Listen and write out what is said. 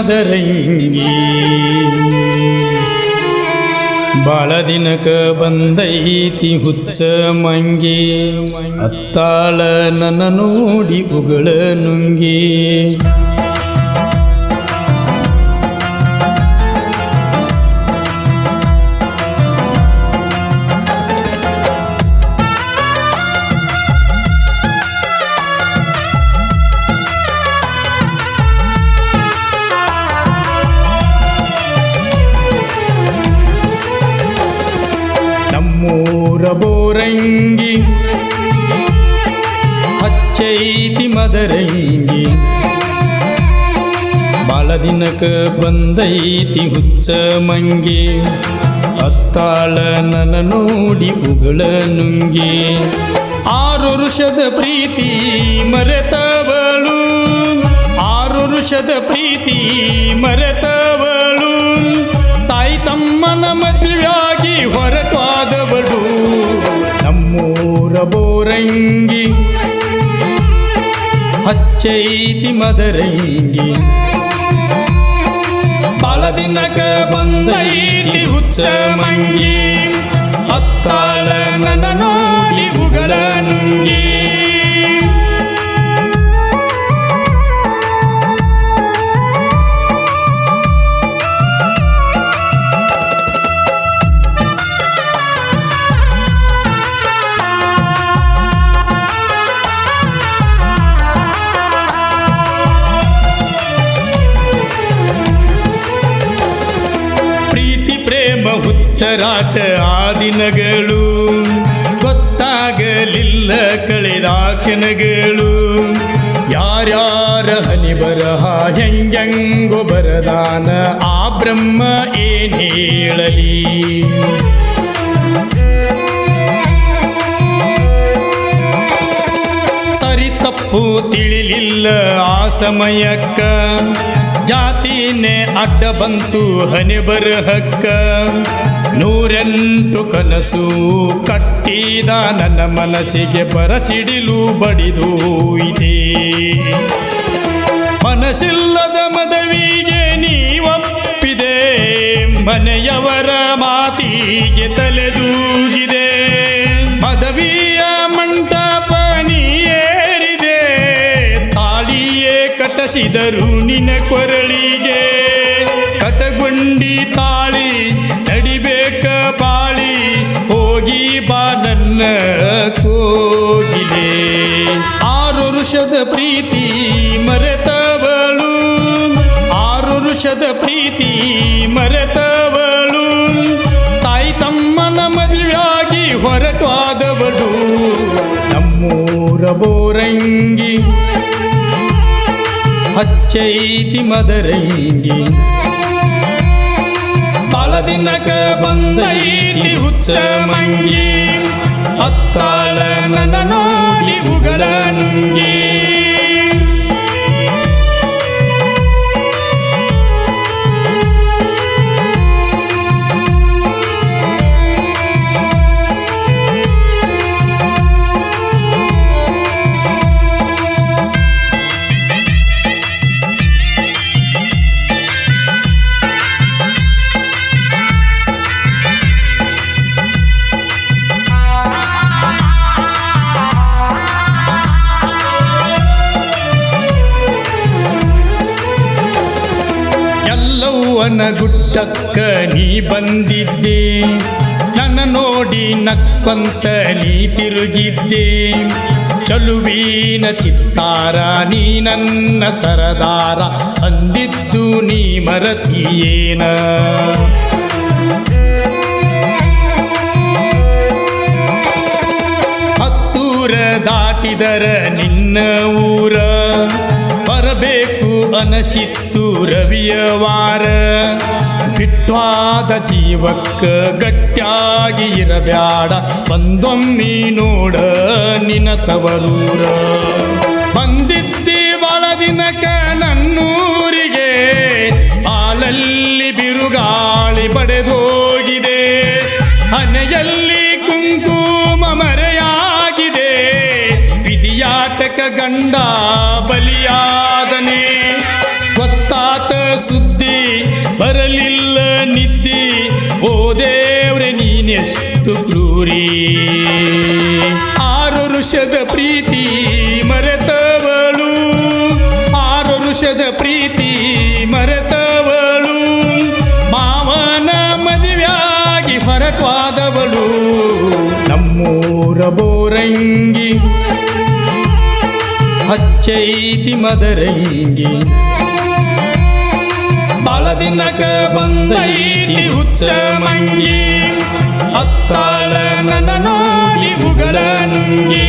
ಮದರಂಗಿ ಬಾಳ ದಿನಕ ಬಂದೈತಿ ಹುಚ್ಚ ಮಂಗಿ ಅತ್ತಾಳ ನನ್ನ ನೋಡಿ ಉಗಳ ನುಂಗಿ ಬೋರಂಗಿ ಹಚ್ಚೈತಿ ಮದರಂಗಿ ಬಾಳ ದಿನಕ ಬಂದೈತಿ ಹುಚ್ಚ ಮಂಗಿ ಅತ್ತಾಳ ನನ್ನ ನೋಡಿ ಉಗಳ ನುಂಗಿ 6 ವರುಷದ ಪ್ರೀತಿ ಮರೆತವಳು 6 ವರುಷದ ಪ್ರೀತಿ ಮರೆತವಳು ತಾಯಿ ತಮ್ಮನ ಮದುವೆಯಾಗಿ ಹೊರಟಾದವಳು ನಮ್ಮೂರ ಬೋರಂಗಿ ಹಚ್ಚೈತಿ ಮದರಂಗಿ ಬಾಳ ದಿನಕ ಬಂದೈತಿ ಹುಚ್ಚ ಮಂಗಿ ಅತ್ತಾಳ ನನ್ನ ನೋಡಿ ಉಗಳ ನುಂಗಿ ಹುಚ್ಚರಾಟ ಆ ದಿನಗಳು ಗೊತ್ತಾಗಲಿಲ್ಲ ಕಳೆದ ಕ್ಷಣಗಳು ಯಾರ್ಯಾರ ಹನಿ ಬರಹ ಹೆಂಗೋ ಬರದಾನ ಆ ಬ್ರಹ್ಮ ಏನ್ ಹೇಳಲಿ ಸರಿ ತಪ್ಪು ತಿಳಿಲಿಲ್ಲ ಆ ಸಮಯಕ್ಕ ಜಾತಿನೇ ಅಡ್ಡ ಬಂತು ಹನಿ ಬರಹಕ್ಕ 108 ಕನಸು ಕಟ್ಟಿದ ನನ್ನ ಮನಸ್ಸಿಗೆ ಬರಸಿಡಿಲು ಬಡಿದು ಇದೆ ಮನಸ್ಸಿಲ್ಲದ ಮದುವೆಗೆ ನೀವೊಪ್ಪಿದೆ ಮನೆಯವರ ಮಾತಿಗೆ ತಲೆದೂಗಿದೆ ಮದುವೆಯ ಮಂಟಪ ನೀರಿದೆ ತಾಳಿಯೇ ಕಟ್ಟಿಸಿದರು ನಿನ್ನ ಕೊರಳಿಗೆ ಕಟಗೊಂಡಿ ತಾಳಿ ನಡಿಬೇಕ ಬಾಳಿ ಹೋಗಿ ಬಾ ನನ್ನ ಕೋಗಿಲೆ 6 ವರುಷದ ಪ್ರೀತಿ ಮರೆತವಳು 6 ವರುಷದ ಪ್ರೀತಿ ಮರೆತವಳು ತಾಯಿ ತಮ್ಮನ ಮದುವೆಯಾಗಿ ಹೊರಟಾದವಳು ನಮ್ಮೂರ ಬೋರಂಗಿ ಹಚ್ಚೈತಿ ಮದರಂಗಿ ಬಾಳ ದಿನಕ ಬಂದೈತಿ ಹುಚ್ಚ ಮಂಗಿ ಅತ್ತಾಳ ನನ್ನ ನೋಡಿ ಉಗಳ ನುಂಗಿ ಎಲ್ಲವ್ವನ ಗುಡ್ಡಕ್ಕ ನೀ ಬಂದಿದ್ದೆ ನನ್ನ ನೋಡಿ ನಕ್ಕೊಂತ ನೀ ತಿರುಗಿದ್ದೆ ಚಲುವಿನ ಚಿತ್ತಾರ ನೀ ನನ್ನ ಸರದಾರ ಅಂದಿದ್ದು ನೀ ಮರತಿಯೇನ ಹತ್ತೂರ ದಾಟಿದರ ನಿನ್ನ ಊರ ಬರಬೇಕು ಅನಸಿತ್ತು ರವಿಯವಾರ ಬಿಟ್ವಾದ ಜೀವಕ್ಕ ಗಟ್ಟಿಯಾಗಿ ಇರಬ್ಯಾಡ ಬಂದೊಮ್ಮಿ ನೋಡ ನಿನ ತವರೂರ ಬಂದಿದ್ದಿ ಬಾಳ ದಿನಕ ನನ್ನೂರಿಗೆ ಹಾಲಲ್ಲಿ ಬಿರುಗಾಳಿ ಬಡೆದೋಗಿದೆ ಹನೆಯಲ್ಲಿ ಕುಂಕುಮ ಮರೆಯಾಗಿದೆ ವಿಧಿಯಾಟಕ ಗಂಡ ಬಲಿಯಾದನೆ ಗೊತ್ತಾತ ಆತ ಸುದ್ದಿ ಬರಲಿಲ್ಲ ನಿದ್ದಿ ಓ ದೇವ್ರೆ ನೀನೆಷ್ಟು ಕ್ರೂರಿ 6 ವರುಷದ ಪ್ರೀತಿ ಮರೆತವಳು 6 ವರುಷದ ಪ್ರೀತಿ ಮರೆತವಳು ಮಾವನ ಮದುವೆಯಾಗಿ ಹೊರಟ್ವಾದವಳು ನಮ್ಮೂರ ಬೋರಂಗಿ ಹಚ್ಚೈತಿ ಮದರಂಗಿ ಬಾಲದಿನಕ ಬಂದೈತಿ ಹುಚ್ಚ ಮಂಗಿ ಹತ್ತಾಳ ನನ್ನ ನೋಡಿ ಉಗಳ ನುಂಗಿ